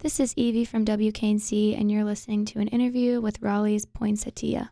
This is Evie from WKNC, and you're listening to an interview with Raleigh's Poinsettia.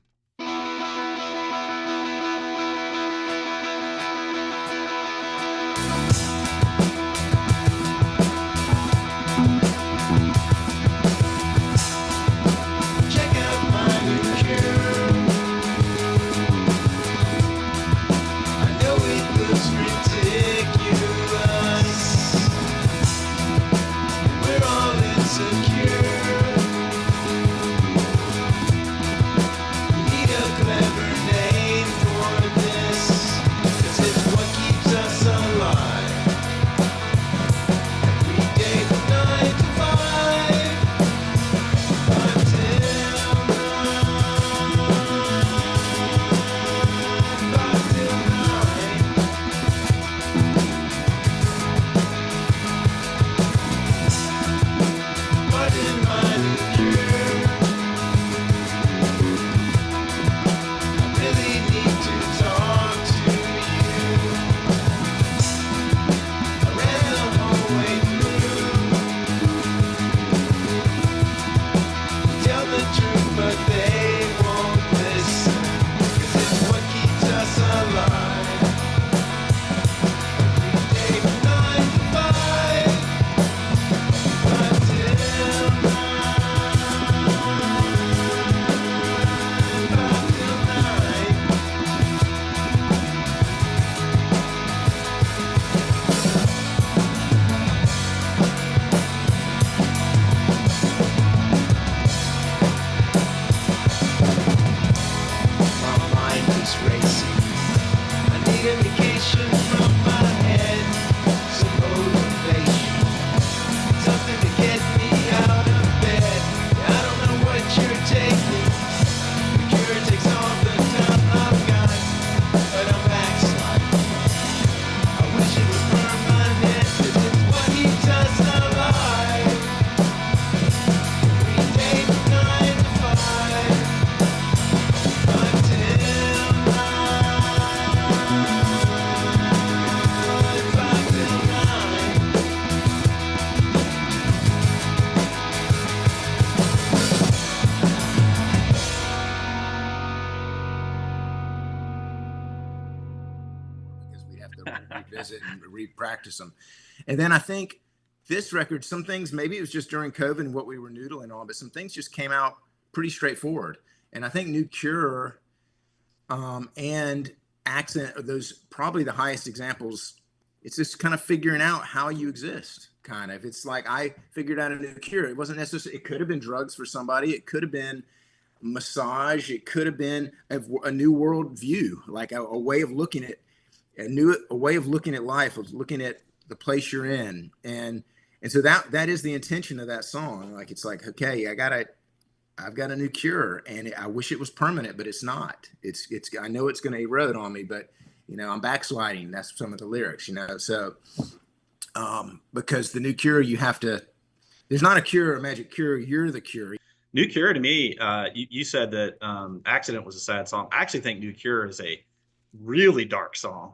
Revisit and re-practice them. And then I think this record, some things, maybe it was just during COVID and what we were noodling on, but some things just came out pretty straightforward. And I think New Cure and Accent are those probably the highest examples. It's just kind of figuring out how you exist, kind of. It's like I figured out a new cure. It wasn't necessarily, it could have been drugs for somebody. It could have been massage. It could have been a new world view, like a way of looking at a way of looking at life, of looking at the place you're in. And so that is the intention of that song. Like, it's like, okay, I've got a new cure, and I wish it was permanent, but it's not. It's I know it's going to erode on me, but I'm backsliding. That's some of the lyrics, so because the new cure, there's not a cure, a magic cure. You're the cure. New Cure, to me, you said that Accident was a sad song. I actually think New Cure is a really dark song.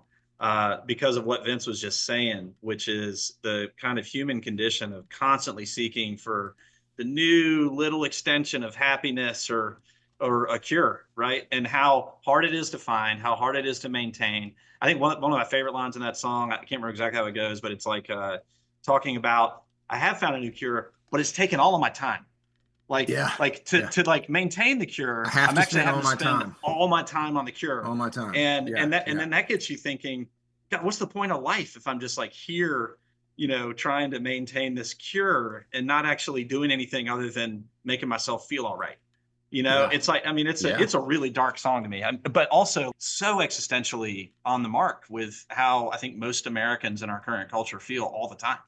Because of what Vince was just saying, which is the kind of human condition of constantly seeking for the new little extension of happiness or a cure, right? And how hard it is to find, how hard it is to maintain. I think one of my favorite lines in that song, I can't remember exactly how it goes, but it's like talking about, I have found a new cure, but it's taken all of my time. To maintain the cure, I'm actually having to spend all my time on the cure. All my time. And then that gets you thinking, God, what's the point of life if I'm just like here, trying to maintain this cure and not actually doing anything other than making myself feel all right. It's like, it's a really dark song to me, but also so existentially on the mark with how I think most Americans in our current culture feel all the time.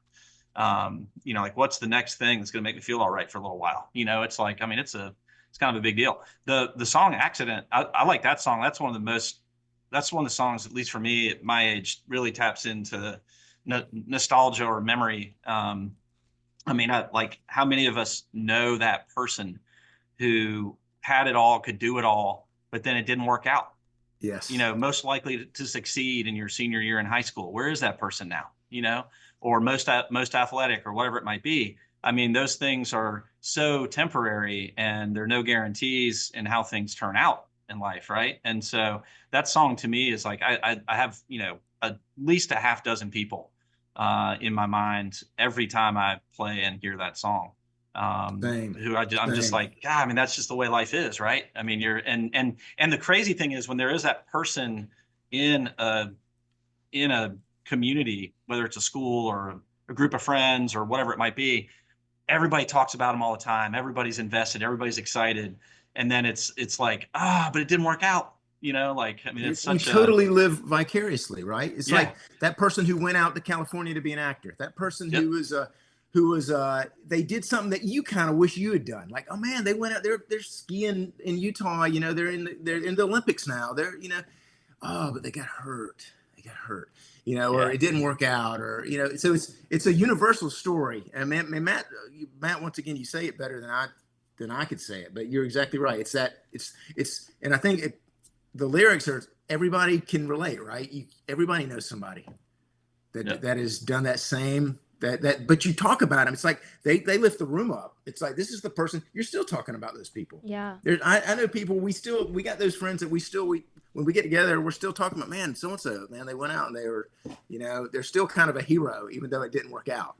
Like, what's the next thing that's going to make me feel all right for a little while? It's like, it's kind of a big deal. The song Accident, I like that song. That's one of the songs, at least for me at my age, really taps into nostalgia or memory. Like, how many of us know that person who had it all, could do it all, but then it didn't work out? Yes. Most likely to succeed in your senior year in high school. Where is that person now? Or most athletic, or whatever it might be. I mean, those things are so temporary, and there are no guarantees in how things turn out in life, right? And so that song to me is like I have, you know, at least a half dozen people in my mind every time I play and hear that song. Same, Who I'm just same. like, God, I mean, that's just the way life is, right? I mean, you're and the crazy thing is when there is that person in a community, whether it's a school or a group of friends or whatever it might be, everybody talks about them all the time. Everybody's invested, everybody's excited. And then it's like, but it didn't work out. You know, like, I mean, it's We such a, totally live vicariously, right? It's yeah, like that person who went out to California to be an actor. That person yep, who was they did something that you kind of wish you had done. Like, oh man, they went out. They're skiing in Utah. You know, they're in the Olympics now. They're, you know, oh, but they got hurt. They got hurt. You know, or yeah, it didn't work out, or, you know. So it's a universal story. And Matt, once again, you say it better than I could say it. But you're exactly right. It's that and I think the lyrics are, everybody can relate, right? Everybody knows somebody yep, that has done that same, but you talk about them. It's like they lift the room up. It's like, this is the person you're still talking about, those people. Yeah. I know people, we got those friends that we when we get together, we're still talking about, man, so and so, man, they went out and they were, you know, they're still kind of a hero, even though it didn't work out.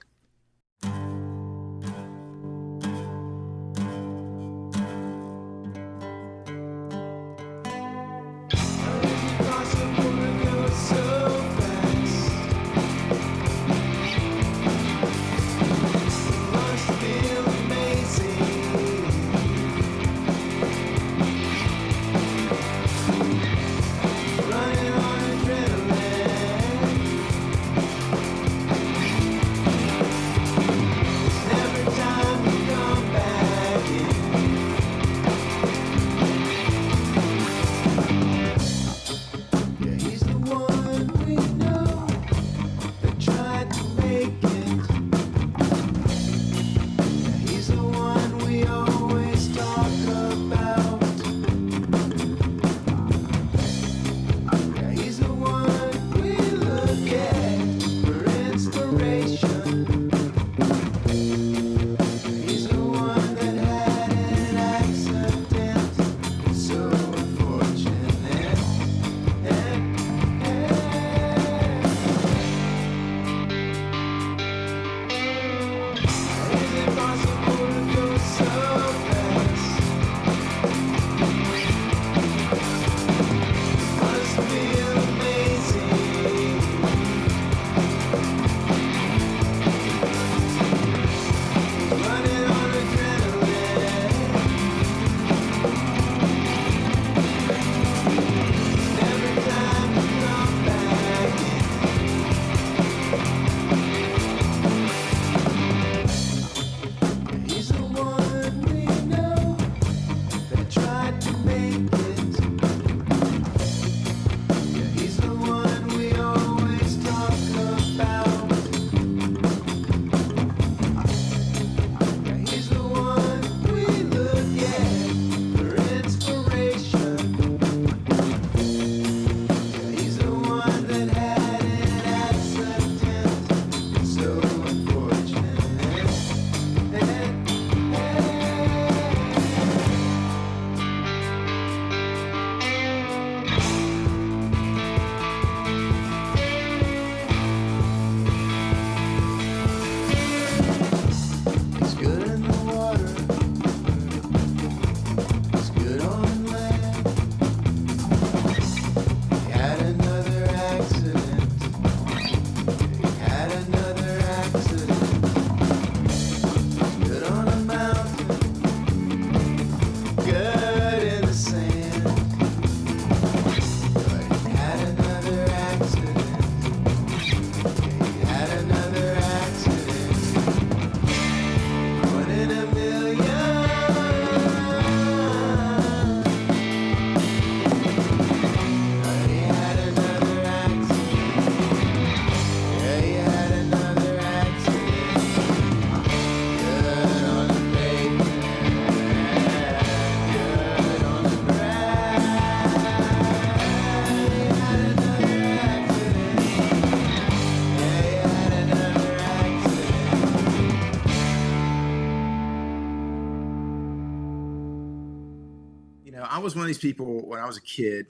I was one of these people when I was a kid.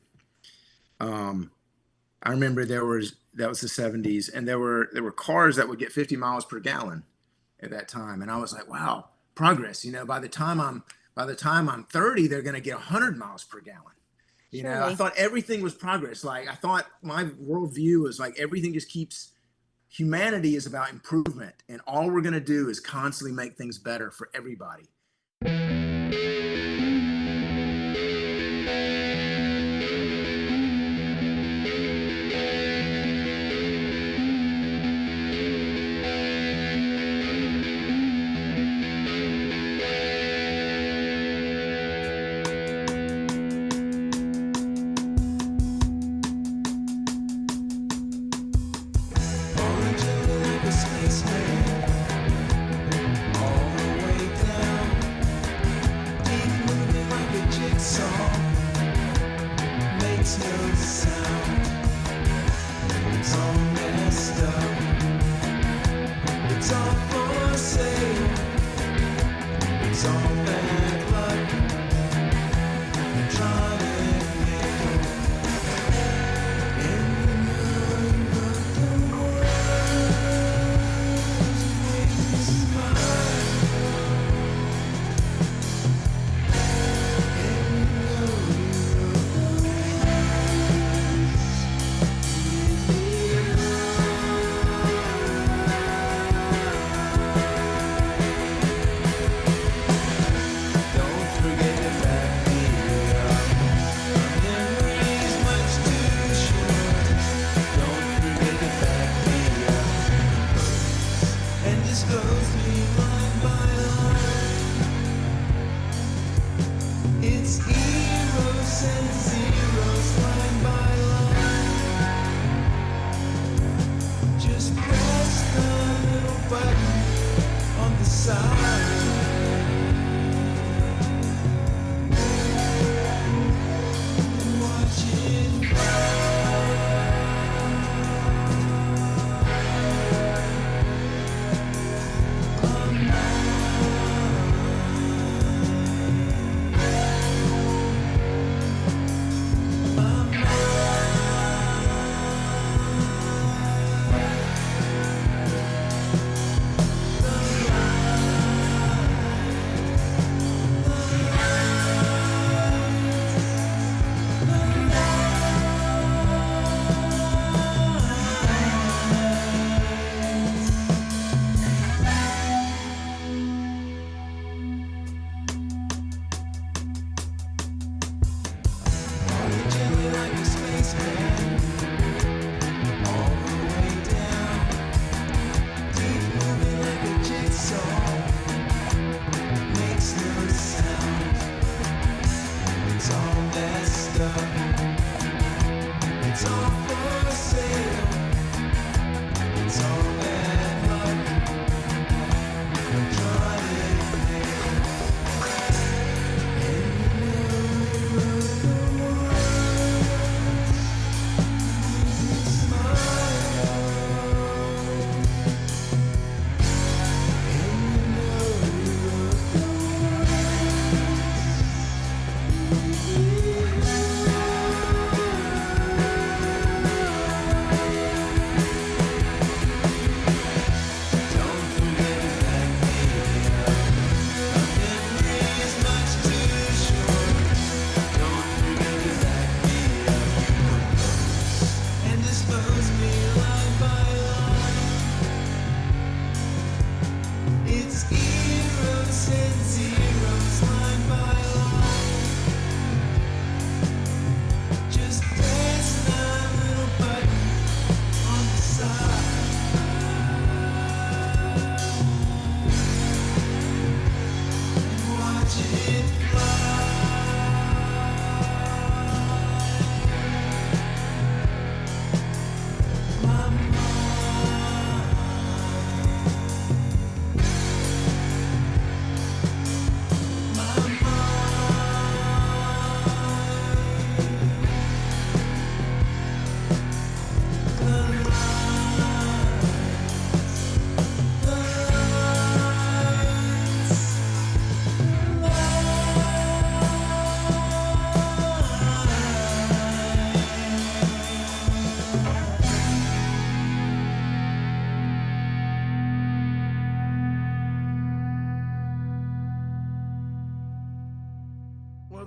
I remember that was the 70s, and there were cars that would get 50 miles per gallon at that time, and I was like, wow, progress. By the time I'm 30, they're going to get 100 miles per gallon. I Surely. thought everything was progress. Like I thought my worldview was like everything just keeps. Humanity is about improvement, and all we're going to do is constantly make things better for everybody.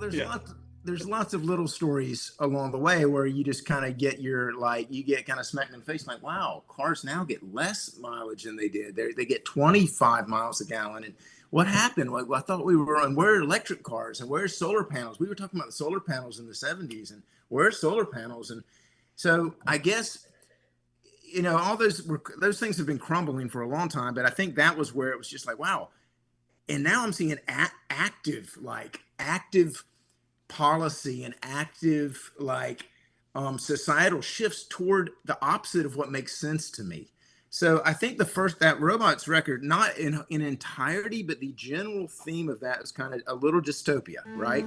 Yeah. There's lots of little stories along the way where you just kind of get you get kind of smacked in the face like, wow, cars now get less mileage than they did. They get 25 miles a gallon. And what happened? Like, I thought we were on, where are electric cars and where's solar panels? We were talking about the solar panels in the 70s, and where's solar panels? And so I guess, all those things have been crumbling for a long time, but I think that was where it was just like, wow. And now I'm seeing active policy and active societal shifts toward the opposite of what makes sense to me. So I think that Robots record, not in entirety, but the general theme of that is kind of a little dystopia, right?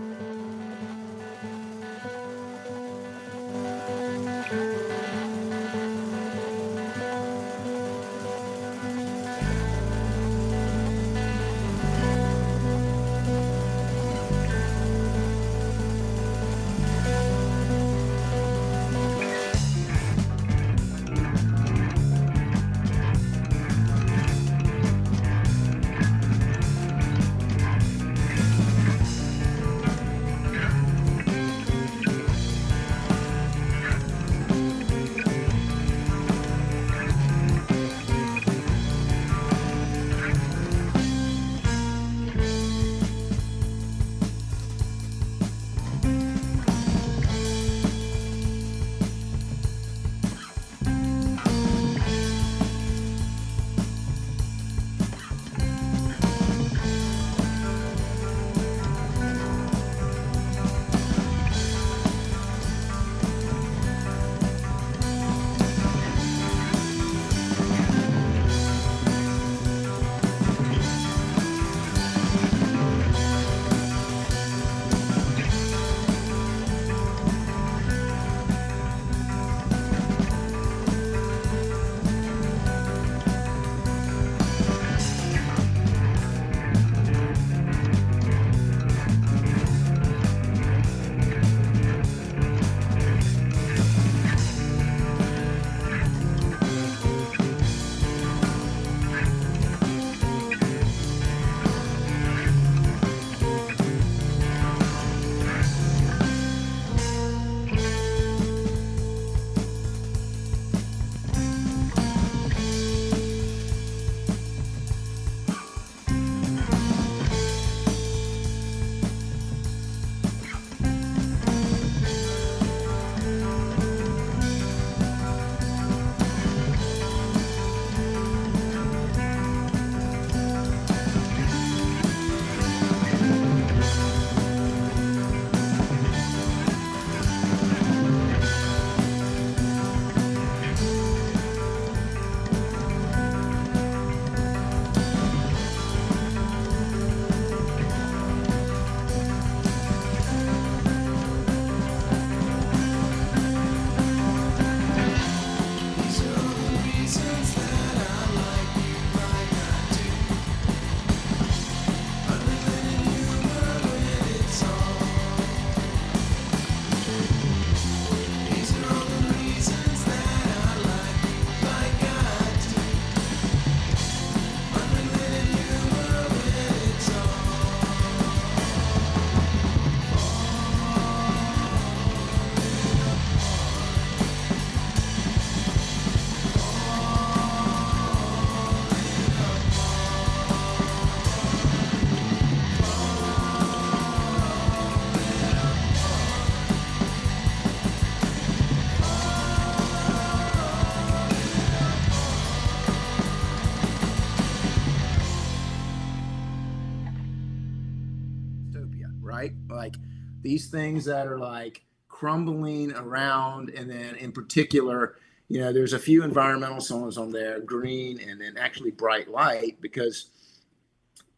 Right? Like these things that are like crumbling around. And then in particular, there's a few environmental songs on there, Green, and then actually Bright Light, because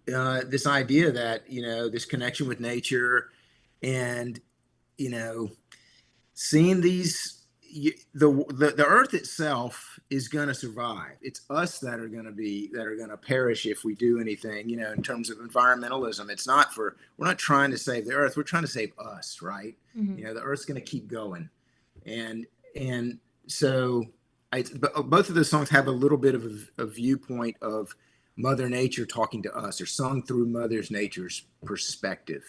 this idea that, this connection with nature and, seeing the earth itself is going to survive. It's us that are going to perish if we do anything, in terms of environmentalism. We're not trying to save the earth. We're trying to save us, right? Mm-hmm. The earth's going to keep going. And so both of those songs have a little bit of a viewpoint of Mother Nature talking to us, or sung through Mother Nature's perspective.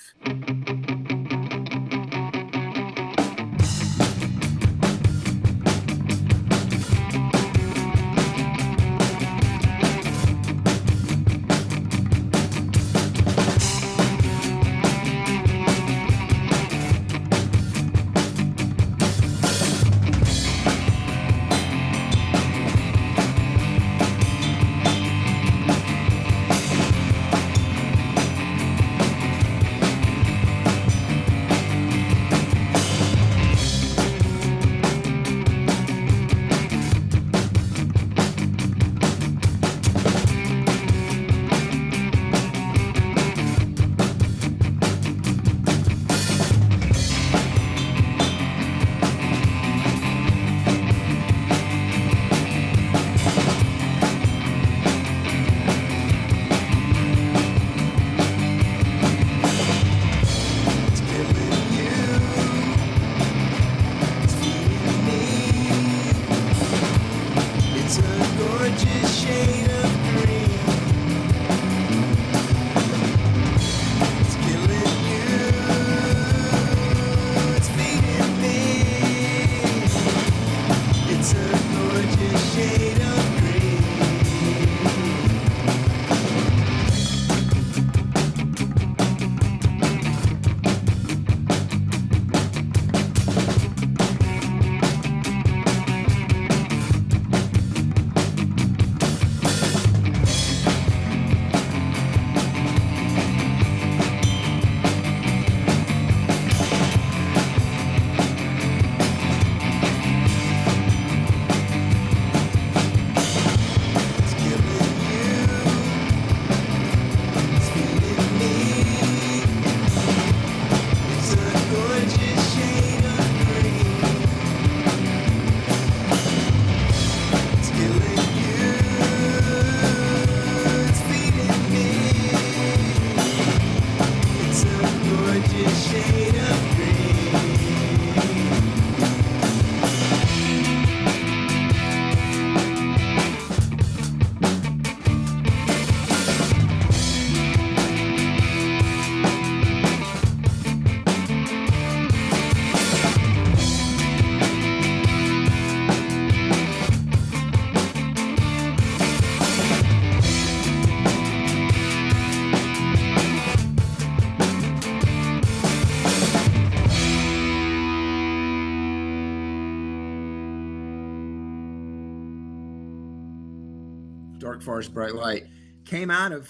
Dark Forest, Bright Light, came out of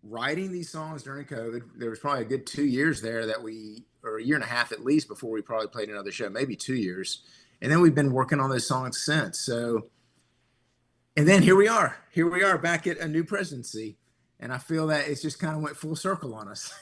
writing these songs during COVID. There was probably a good 2 years there or a year and a half at least, before we probably played another show, maybe 2 years. And then we've been working on those songs since. So, and then here we are back at a new presidency. And I feel that it's just kind of went full circle on us.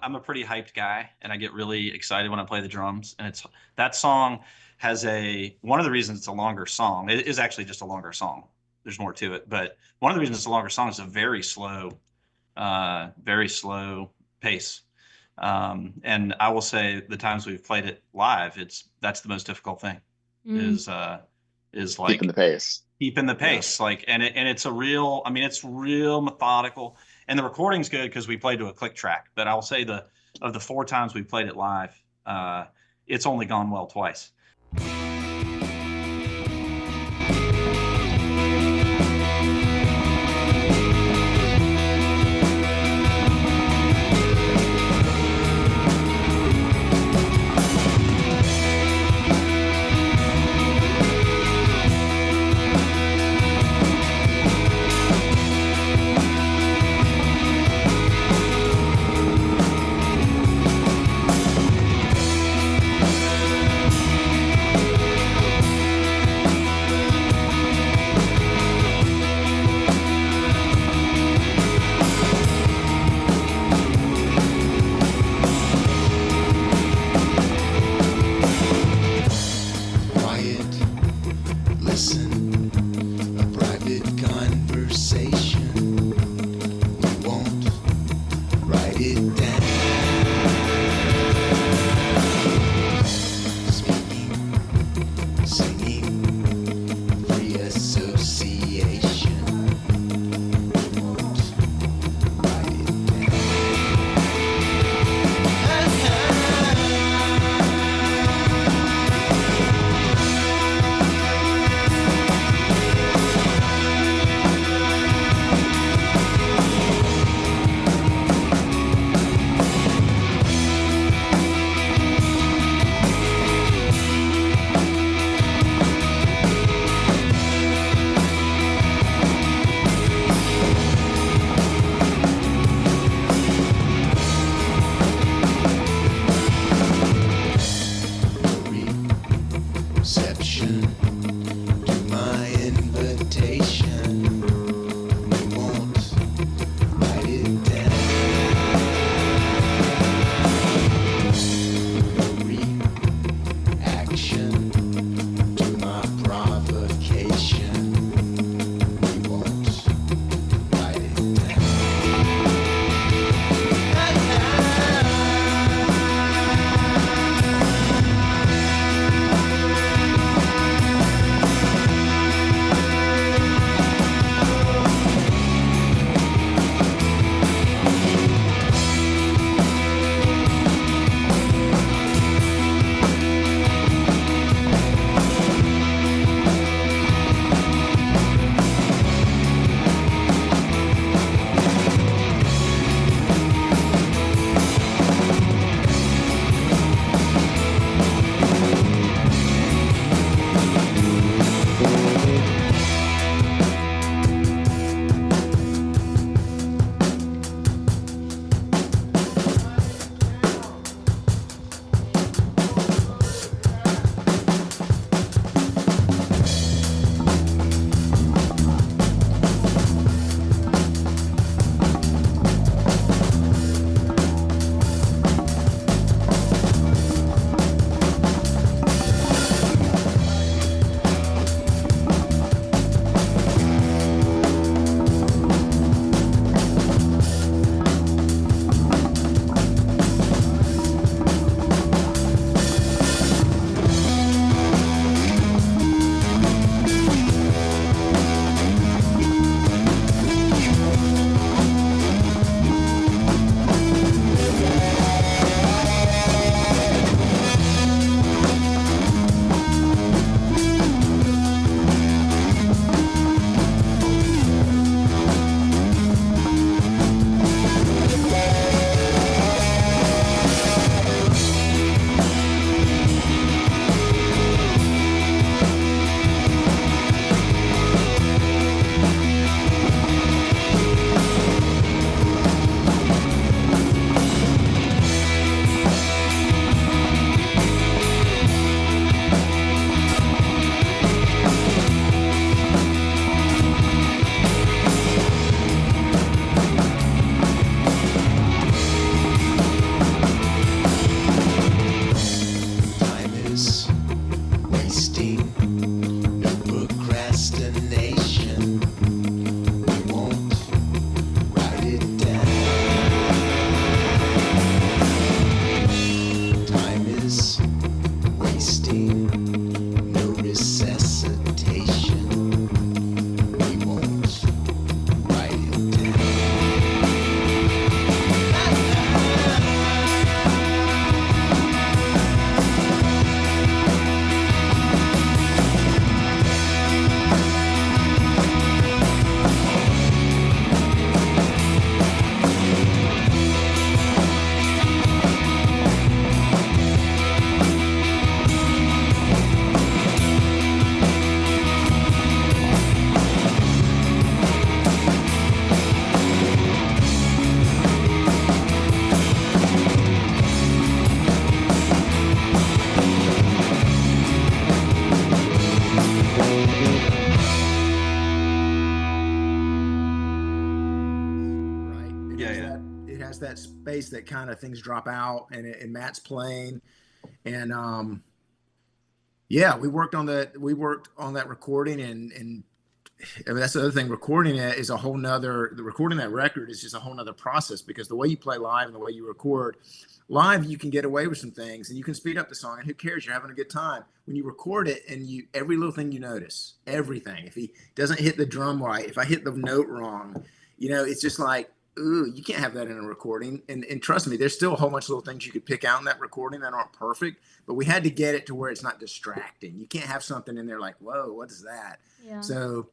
I'm a pretty hyped guy, and I get really excited when I play the drums. And that song has one of the reasons it's a longer song. It is actually just a longer song. There's more to it, but one of the reasons it's a longer song is a very slow pace. And I will say the times we've played it live, that's the most difficult thing. Is like keeping the pace. Keeping the pace, yeah. It's real methodical. And the recording's good because we played to a click track. But I'll say of the 4 times we played it live, it's only gone well twice. reaction to my provocation. We won't write it down. That space that kind of things drop out, and Matt's playing, and yeah, we worked on that recording, and I mean, that's the other thing. Recording it is a whole nother. The recording that record is just a whole nother process, because the way you play live and the way you record live, you can get away with some things, and you can speed up the song, and who cares? You're having a good time. When you record it, and every little thing you notice, everything. If he doesn't hit the drum right, if I hit the note wrong, it's just like, ooh, you can't have that in a recording. And trust me, there's still a whole bunch of little things you could pick out in that recording that aren't perfect, but we had to get it to where it's not distracting. You can't have something in there like, whoa, what is that? Yeah. So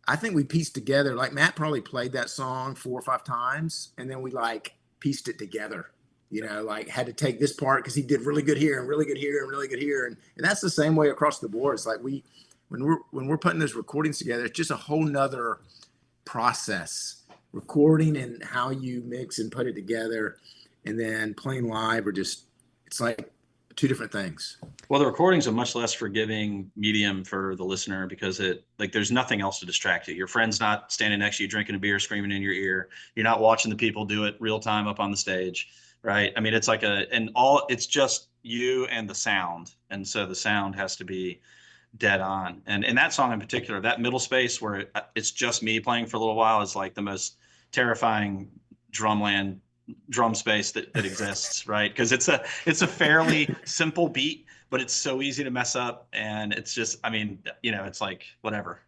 I think we pieced together, like Matt probably played that song 4 or 5 times, and then we pieced it together, had to take this part because he did really good here and really good here and really good here. And that's the same way across the board. It's like when we're putting those recordings together, it's just a whole nother process. Recording and how you mix and put it together, and then playing live it's like 2 different things. Well, the recording's a much less forgiving medium for the listener, because there's nothing else to distract you. Your friend's not standing next to you drinking a beer, screaming in your ear. You're not watching the people do it real time up on the stage, right? I mean, it's like it's just you and the sound. And so the sound has to be dead on. And in that song in particular, that middle space where it's just me playing for a little while is like the most terrifying drum space that exists, right? Because it's a fairly simple beat, but it's so easy to mess up. And it's just, I mean, it's like whatever.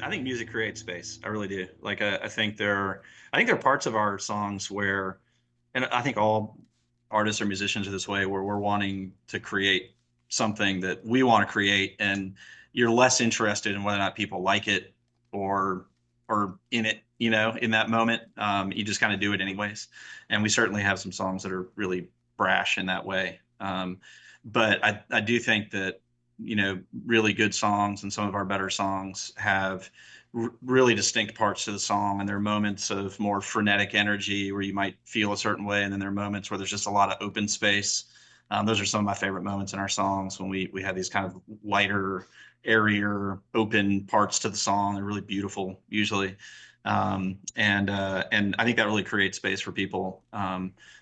I think music creates space. I really do. Like I think there are parts of our songs where, and I think all artists or musicians are this way, where we're wanting to create something that we want to create, and you're less interested in whether or not people like it or in it, in that moment. You just kind of do it anyways. And we certainly have some songs that are really brash in that way. But I do think that really good songs and some of our better songs have really distinct parts to the song, and there are moments of more frenetic energy where you might feel a certain way, and then there are moments where there's just a lot of open space. Those are some of my favorite moments in our songs, when we have these kind of lighter, airier, open parts to the song. They're really beautiful usually. And I think that really creates space for people.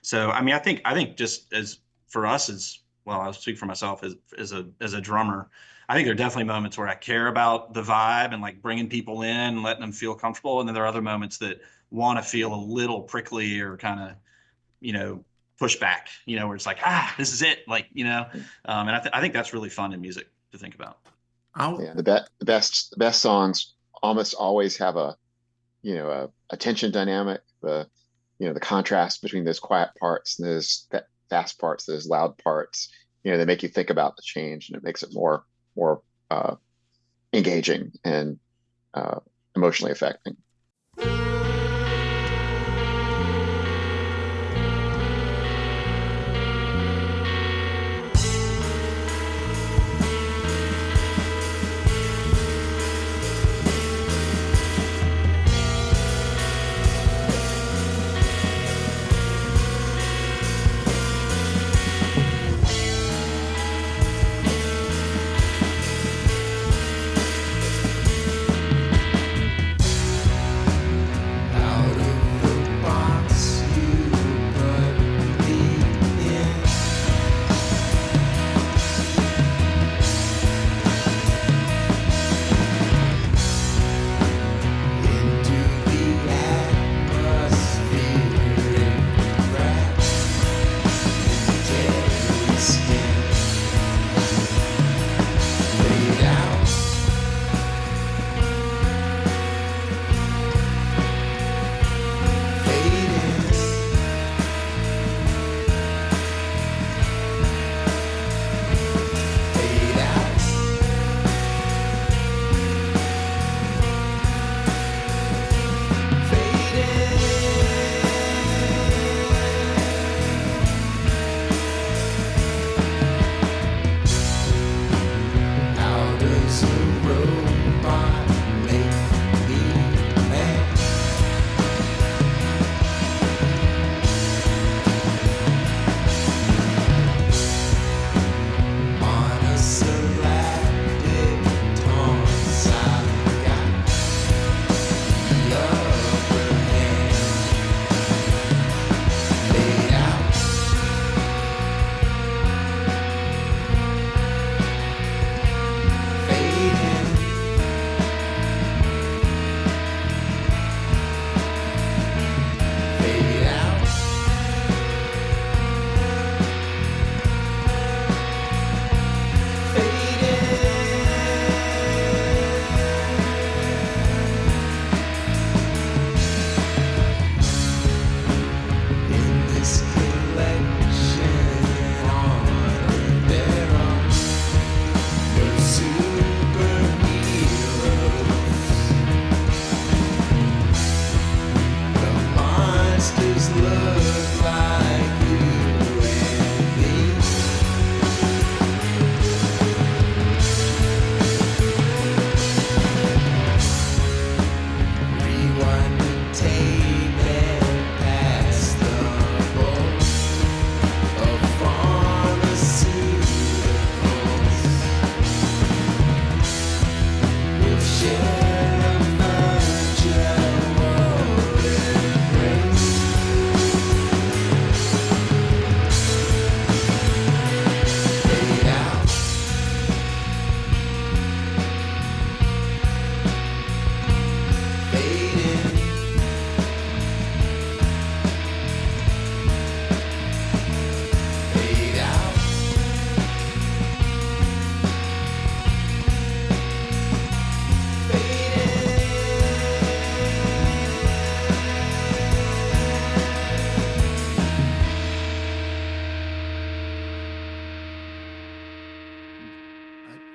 So I mean, I think just as for us as well, I'll speak for myself as a drummer. I think there are definitely moments where I care about the vibe and like bringing people in and letting them feel comfortable. And then there are other moments that want to feel a little prickly or kind of, push back, where it's like, this is it. Like, and I think that's really fun in music to think about. Yeah, the best songs almost always have a tension dynamic, the contrast between those quiet parts and those fast parts, those loud parts, they make you think about the change, and it makes it more engaging and emotionally affecting.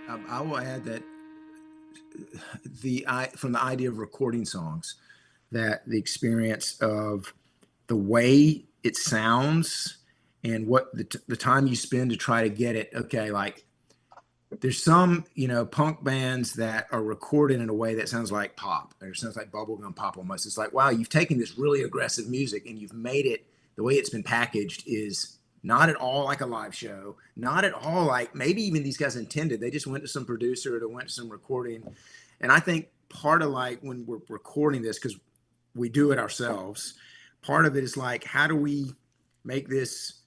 I will add that from the idea of recording songs, that the experience of the way it sounds and what the time you spend to try to get it. Okay, like there's some, punk bands that are recorded in a way that sounds like pop, or sounds like bubblegum pop almost. It's like, wow, you've taken this really aggressive music and you've made it, the way it's been packaged is not at all like a live show, not at all like maybe even these guys intended. They just went to some producer or went to some recording. And I think part of like when we're recording this, because we do it ourselves, part of it is like, how do we make this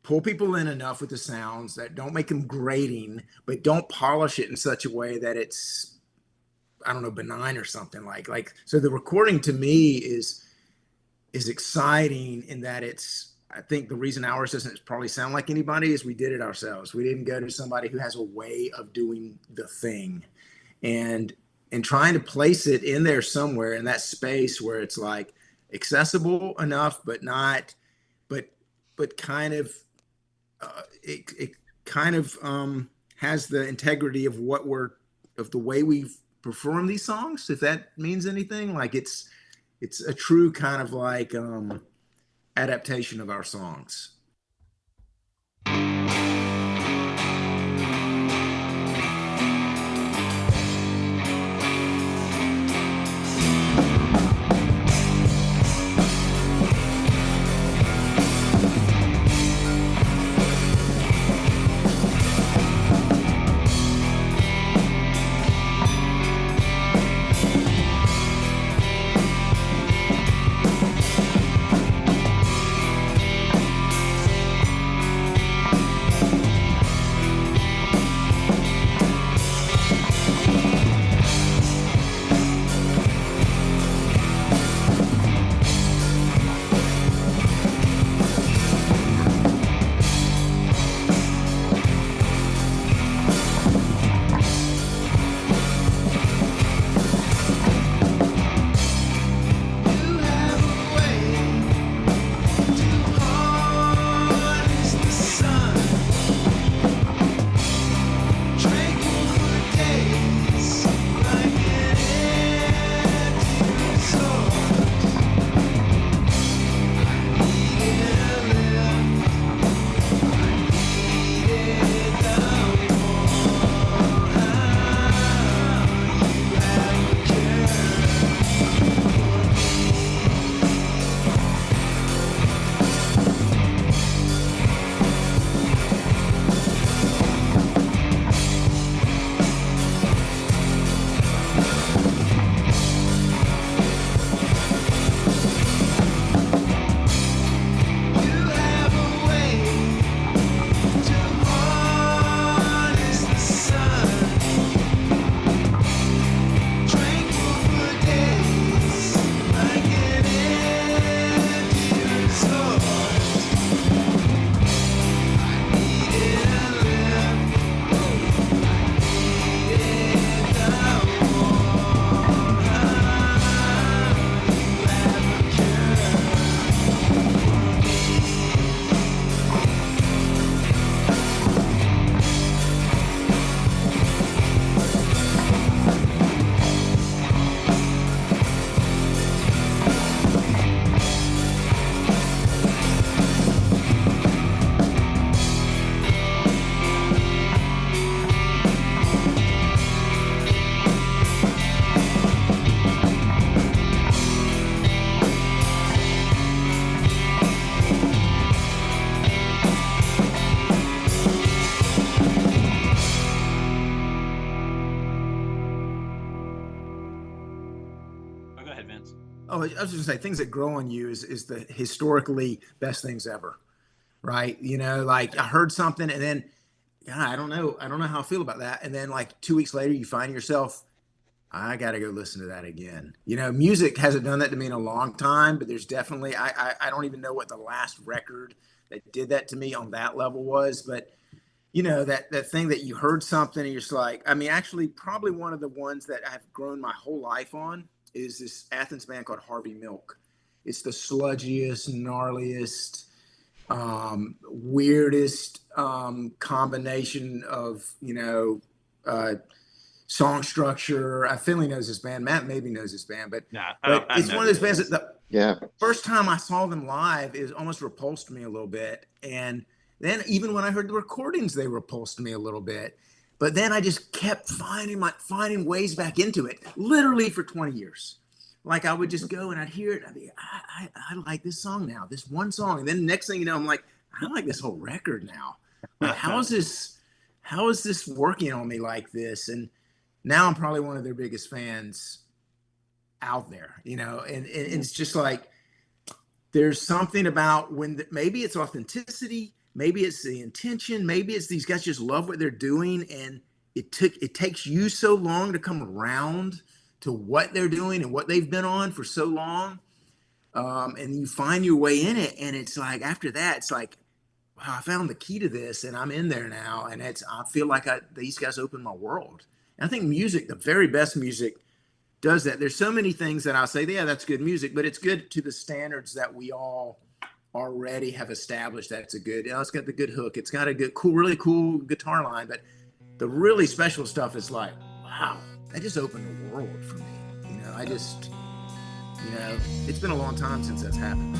pull people in enough with the sounds that don't make them grating, but don't polish it in such a way that it's, I don't know, benign or something like. So the recording to me is exciting in that it's, I think the reason ours doesn't probably sound like anybody is we did it ourselves. We didn't go to somebody who has a way of doing the thing, and trying to place it in there somewhere in that space where it's like accessible enough, but not, but kind of, it kind of has the integrity of of the way we've performed these songs, if that means anything. Like it's a true kind of like adaptation of our songs. Oh, I was just gonna say, things that grow on you is the historically best things ever, right? Like I heard something and then, God, I don't know how I feel about that. And then like 2 weeks later, you find yourself, I got to go listen to that again. Music hasn't done that to me in a long time, but there's definitely, I don't even know what the last record that did that to me on that level was, but that thing that you heard something and you're just like, I mean, actually probably one of the ones that I've grown my whole life on is this Athens band called Harvey Milk. It's the sludgiest, gnarliest, weirdest combination of, song structure. Finley knows this band. Matt maybe knows this band, but Nah, it's one of those bands that Yeah. first time I saw them live, it almost repulsed me a little bit. And then even when I heard the recordings, they repulsed me a little bit. But then I just kept finding ways back into it, literally for 20 years. Like I would just go and I'd hear it. I'd be, I like this song now, this one song. And then next thing you know, I'm like, I like this whole record now. Like, how is this working on me like this? And now I'm probably one of their biggest fans out there, and it's just like, there's something about maybe it's authenticity, maybe it's the intention, maybe it's these guys just love what they're doing. And it takes you so long to come around to what they're doing and what they've been on for so long. And you find your way in it. And it's like, after that, it's like, wow, I found the key to this and I'm in there now. And I feel like these guys opened my world. And I think music, the very best music, does that. There's so many things that I'll say, yeah, that's good music, but it's good to the standards that we all already have established. That it's it's got the good hook. It's got a good, really cool guitar line. But the really special stuff is like, wow, that just opened the world for me. It's been a long time since that's happened.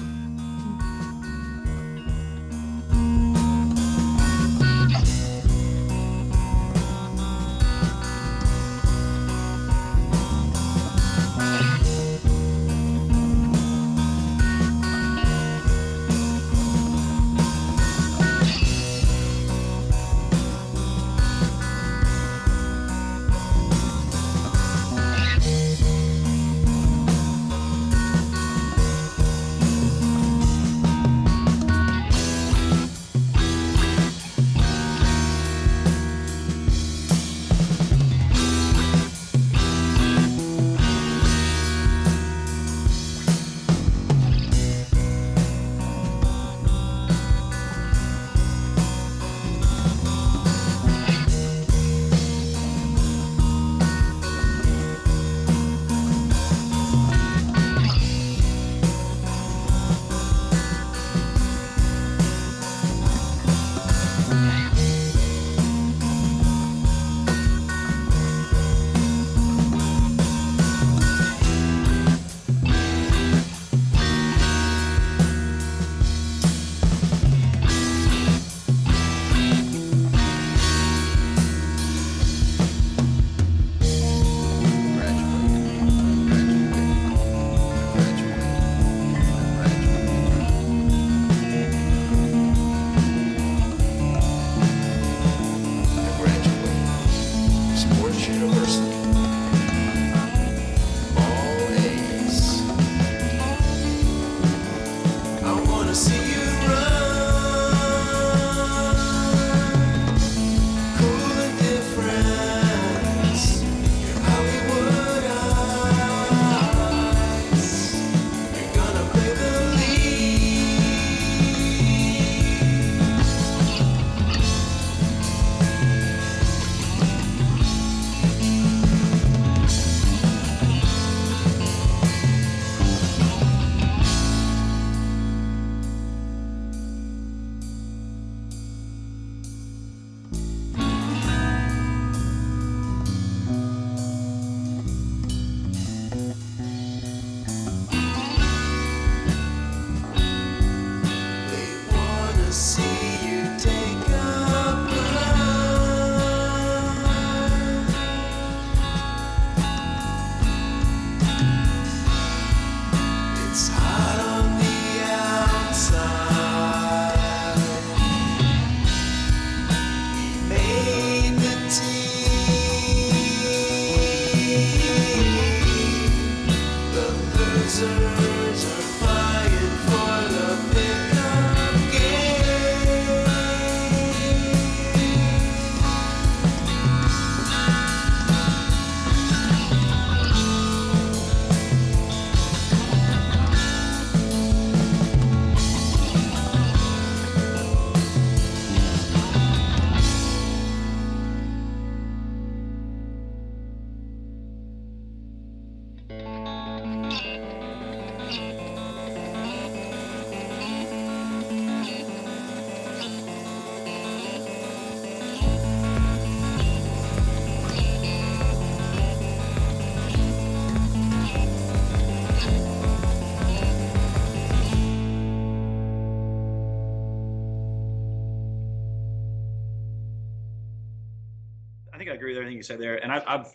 think I agree with everything you said there. And I've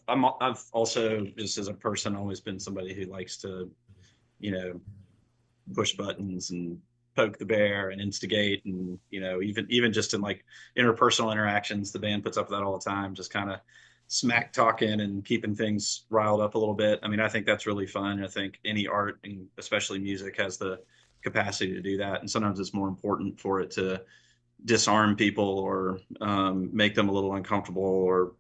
also, just as a person, always been somebody who likes to, you know, push buttons and poke the bear and instigate, and even just in like interpersonal interactions, the band puts up with that all the time, just kind of smack talking and keeping things riled up a little bit. I mean, I think that's really fun. I think any art, and especially music, has the capacity to do that, and sometimes it's more important for it to disarm people or make them a little uncomfortable or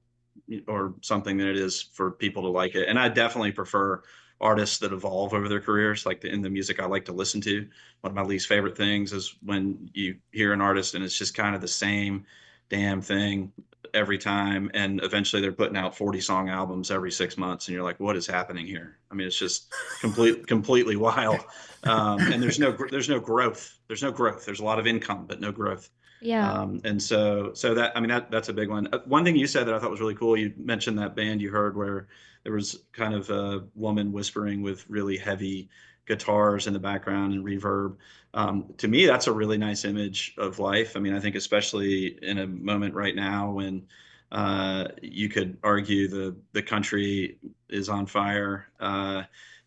something than it is for people to like it. And I definitely prefer artists that evolve over their careers. Like in the music I like to listen to, one of my least favorite things is when you hear an artist and it's just kind of the same damn thing every time, and eventually they're putting out 40-song albums every 6 months, and you're like, what is happening here? I mean, it's just completely wild. And there's no growth. There's no growth. There's a lot of income, but no growth. Yeah. And so that, I mean, that's a big one. One thing you said that I thought was really cool, you mentioned that band you heard where there was kind of a woman whispering with really heavy guitars in the background and reverb. To me, that's a really nice image of life. I mean, I think especially in a moment right now when you could argue the country is on fire.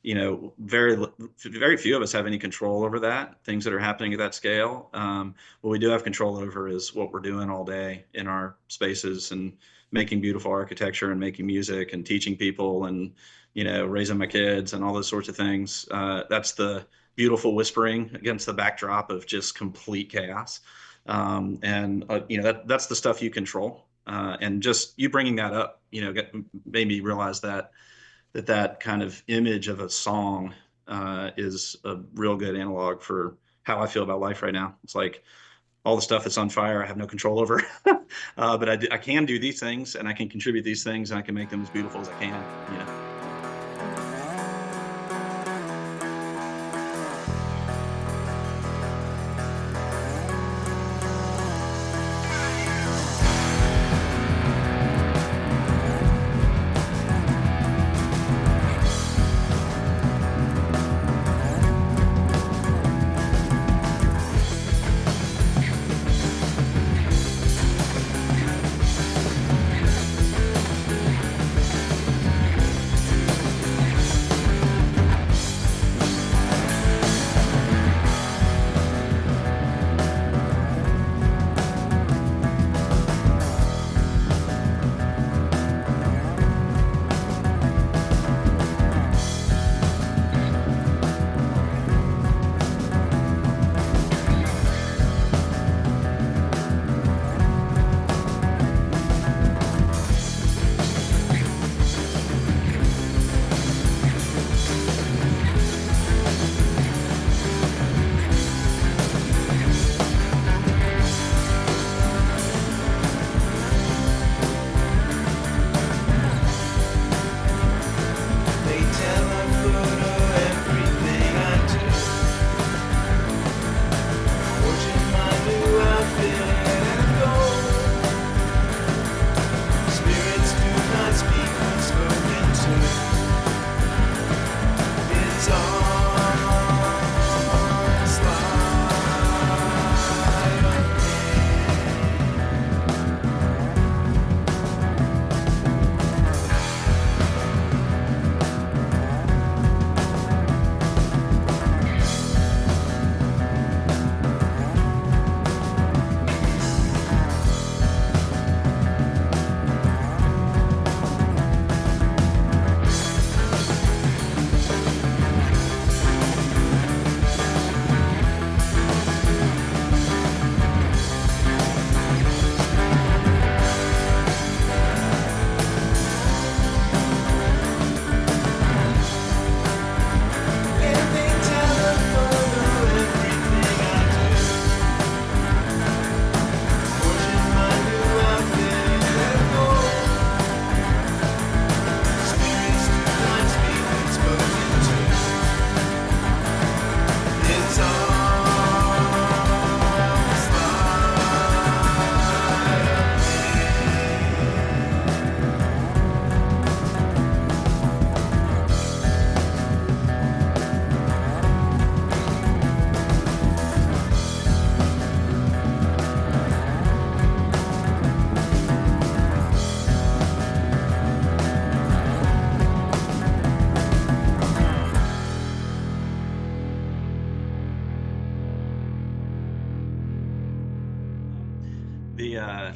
Very few of us have any control over that, things that are happening at that scale. What we do have control over is what we're doing all day in our spaces, and making beautiful architecture, and making music, and teaching people, and raising my kids, and all those sorts of things. That's the beautiful whispering against the backdrop of just complete chaos. That's the stuff you control. And just you bringing that up, made me realize that kind of image of a song is a real good analog for how I feel about life right now. It's like all the stuff that's on fire, I have no control over, but I can do these things, and I can contribute these things, and I can make them as beautiful as I can.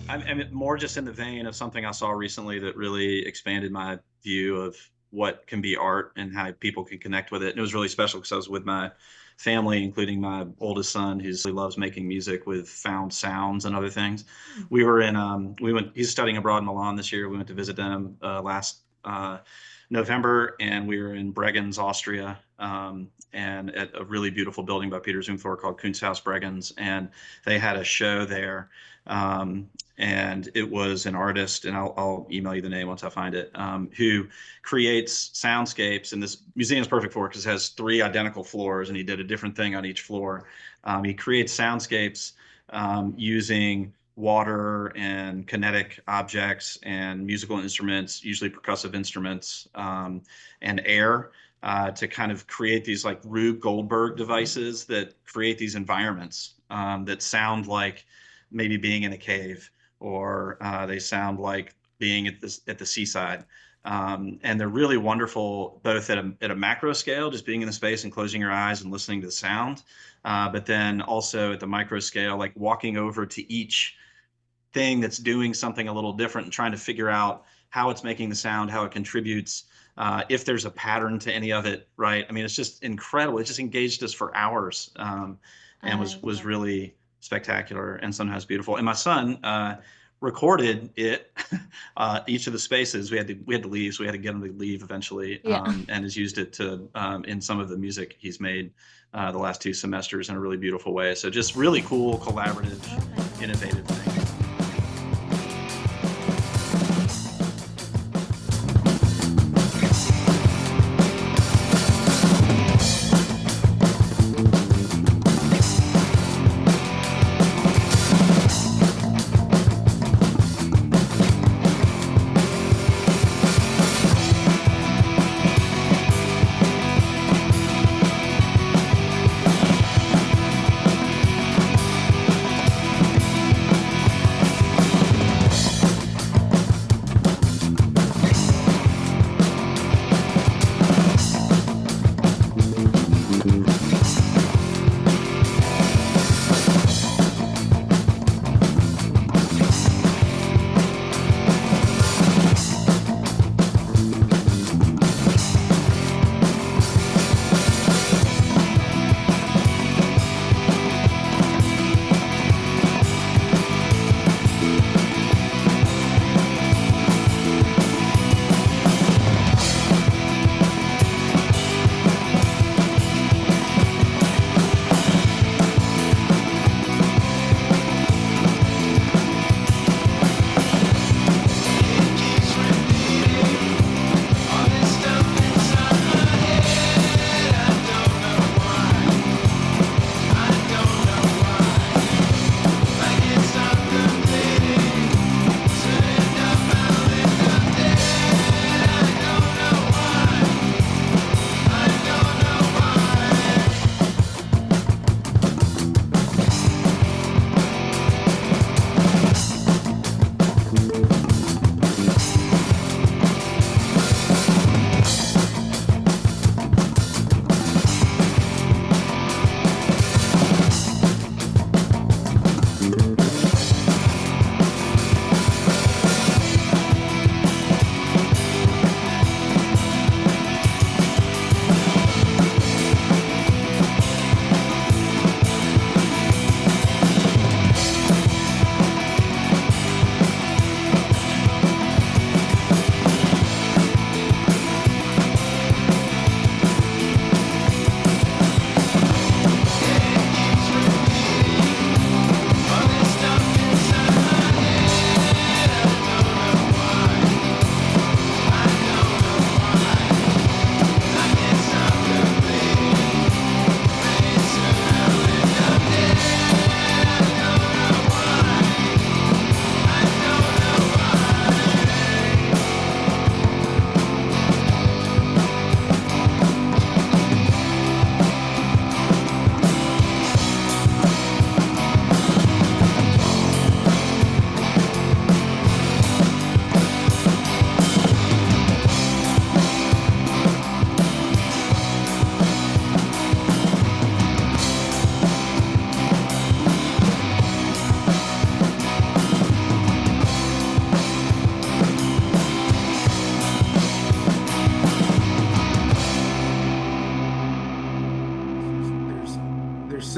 I mean, more just in the vein of something I saw recently that really expanded my view of what can be art and how people can connect with it. And it was really special because I was with my family, including my oldest son, who loves making music with found sounds and other things. We were in, he's studying abroad in Milan this year. We went to visit them last November, and we were in Bregenz, Austria, and at a really beautiful building by Peter Zumthor called Kunsthaus Bregenz. And they had a show there. And it was an artist, and I'll email you the name once I find it, who creates soundscapes. And this museum is perfect for it because it has 3 identical floors, and he did a different thing on each floor. He creates soundscapes using water and kinetic objects and musical instruments, usually percussive instruments, and air, to kind of create these like Rube Goldberg devices that create these environments that sound like maybe being in a cave, or they sound like being at the seaside. And they're really wonderful, both at a macro scale, just being in the space and closing your eyes and listening to the sound, but then also at the micro scale, like walking over to each thing that's doing something a little different and trying to figure out how it's making the sound, how it contributes, if there's a pattern to any of it, right? I mean, it's just incredible. It just engaged us for hours, and was really spectacular and sometimes beautiful. And my son recorded it, each of the spaces. We had to leave, so we had to get him to leave eventually, and has used it to in some of the music he's made the last 2 semesters in a really beautiful way. So just really cool, collaborative, innovative thing.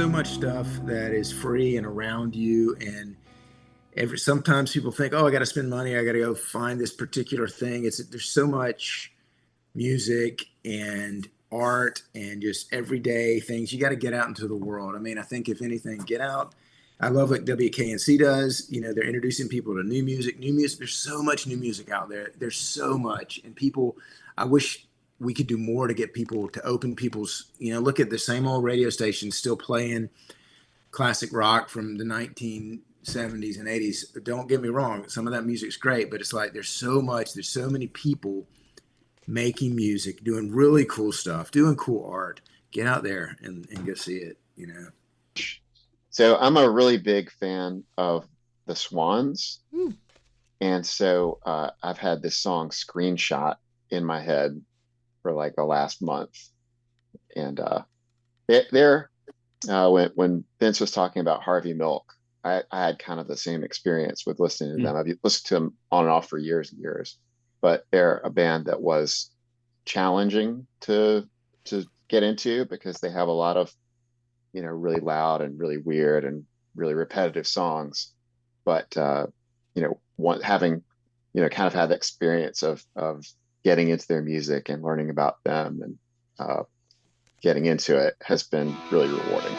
so much stuff that is free and around you, and sometimes people think, oh, I got to spend money, I got to go find this particular thing. There's so much music and art and just everyday things. You got to get out into the world. I mean, I think if anything, get out. I love what WKNC does. You know, they're introducing people to new music. New music. There's so much new music out there. There's so much, and people. I wish we could do more to get people to open people's. You know, look at the same old radio stations still playing classic rock from the 1970s and 80s. Don't get me wrong. Some of that music's great, but it's like there's so much. There's so many people making music, doing really cool stuff, doing cool art. Get out there and go see it, you know. So I'm a really big fan of the Swans. And so I've had this song Screenshot in my head for like the last month. And when Vince was talking about Harvey Milk, I had kind of the same experience with listening to them. I've listened to them on and off for years and years, but they're a band that was challenging to get into because they have a lot of, you know, really loud and really weird and really repetitive songs. But you know, having, you know, kind of had the experience of getting into their music and learning about them and getting into it has been really rewarding.